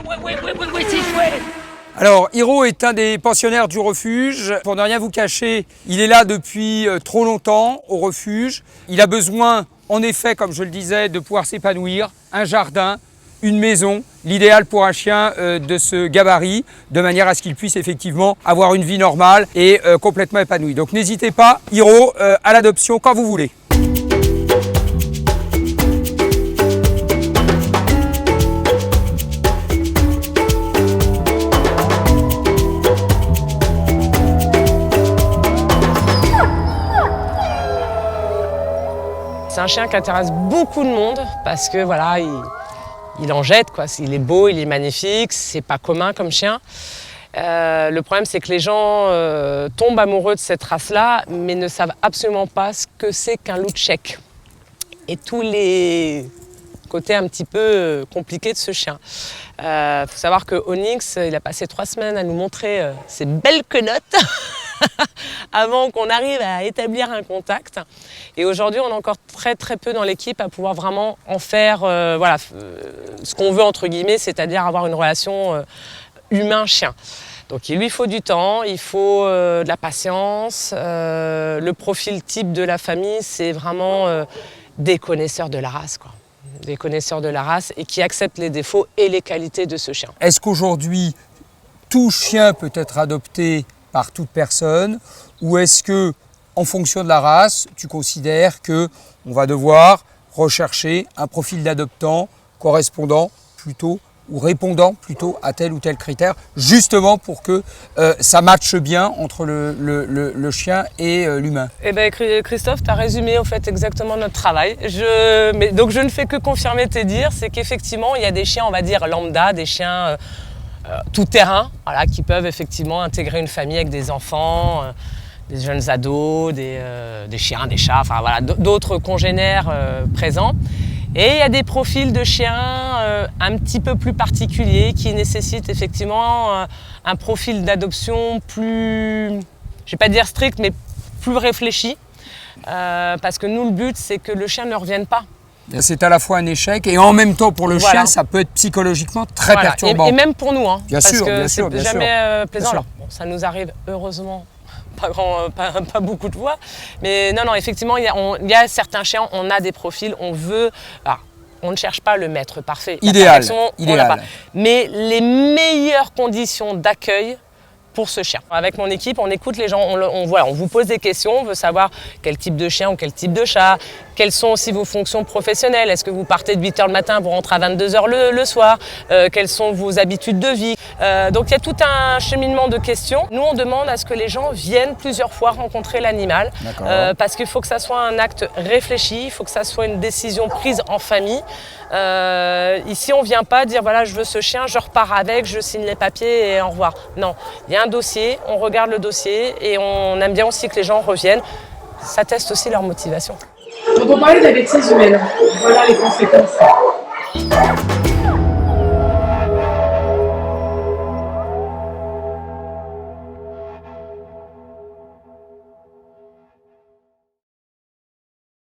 ouais, c'est chouette. Alors, Hiro est un des pensionnaires du refuge. Pour ne rien vous cacher, il est là depuis trop longtemps au refuge. Il a besoin, en effet, comme je le disais, de pouvoir s'épanouir, un jardin, une maison, l'idéal pour un chien de ce gabarit, de manière à ce qu'il puisse effectivement avoir une vie normale et complètement épanouie. Donc n'hésitez pas, Hiro, à l'adoption quand vous voulez. C'est un chien qui intéresse beaucoup de monde parce que voilà, il en jette, quoi. Il est beau, il est magnifique, c'est pas commun comme chien. Le problème, c'est que les gens tombent amoureux de cette race-là, mais ne savent absolument pas ce que c'est qu'un loup tchèque. Et tous les côtés un petit peu compliqués de ce chien. Faut savoir que Onyx, il a passé 3 semaines à nous montrer ses belles quenottes avant qu'on arrive à établir un contact. Et aujourd'hui, on est encore très peu dans l'équipe à pouvoir vraiment en faire ce qu'on veut, entre guillemets, c'est-à-dire avoir une relation humain-chien. Donc il lui faut du temps, il faut de la patience. Le profil type de la famille, c'est vraiment des connaisseurs de la race, quoi. Des connaisseurs de la race et qui acceptent les défauts et les qualités de ce chien. Est-ce qu'aujourd'hui, tout chien peut être adopté par toute personne, ou est-ce que, en fonction de la race, tu considères que on va devoir rechercher un profil d'adoptant correspondant plutôt ou répondant plutôt à tel ou tel critère, justement pour que ça matche bien entre le chien et l'humain? Eh ben, Christophe, tu as résumé en fait exactement notre travail. Donc je ne fais que confirmer tes dires, c'est qu'effectivement il y a des chiens, on va dire lambda, des chiens tout terrain, voilà, qui peuvent effectivement intégrer une famille avec des enfants, des jeunes ados, des chiens, des chats, enfin voilà, d'autres congénères présents. Et il y a des profils de chiens un petit peu plus particuliers qui nécessitent effectivement un profil d'adoption plus, je vais pas dire strict, mais plus réfléchi. Parce que nous, le but, c'est que le chien ne revienne pas. C'est à la fois un échec et en même temps pour le chien, ça peut être psychologiquement très perturbant. Et même pour nous, hein, bien parce sûr, que bien sûr, c'est jamais plaisant. Alors, bon, ça nous arrive heureusement pas beaucoup de fois, mais non, effectivement, il y a certains chiens, on a des profils, on veut. Alors, on ne cherche pas le maître parfait. Idéal. Mais les meilleures conditions d'accueil pour ce chien. Avec mon équipe, on écoute les gens, on vous pose des questions, on veut savoir quel type de chien ou quel type de chat, quelles sont aussi vos fonctions professionnelles, est-ce que vous partez de 8h le matin, vous rentrez à 22h le soir, quelles sont vos habitudes de vie. Donc il y a tout un cheminement de questions. Nous, on demande à ce que les gens viennent plusieurs fois rencontrer l'animal, parce qu'il faut que ça soit un acte réfléchi, il faut que ça soit une décision prise en famille. Ici, on ne vient pas dire voilà, je veux ce chien, je repars avec, je signe les papiers et au revoir. Non, il y a un dossier, on regarde le dossier et on aime bien aussi que les gens reviennent. Ça teste aussi leur motivation. Quand on parlait de la bêtise humaine, voilà les conséquences.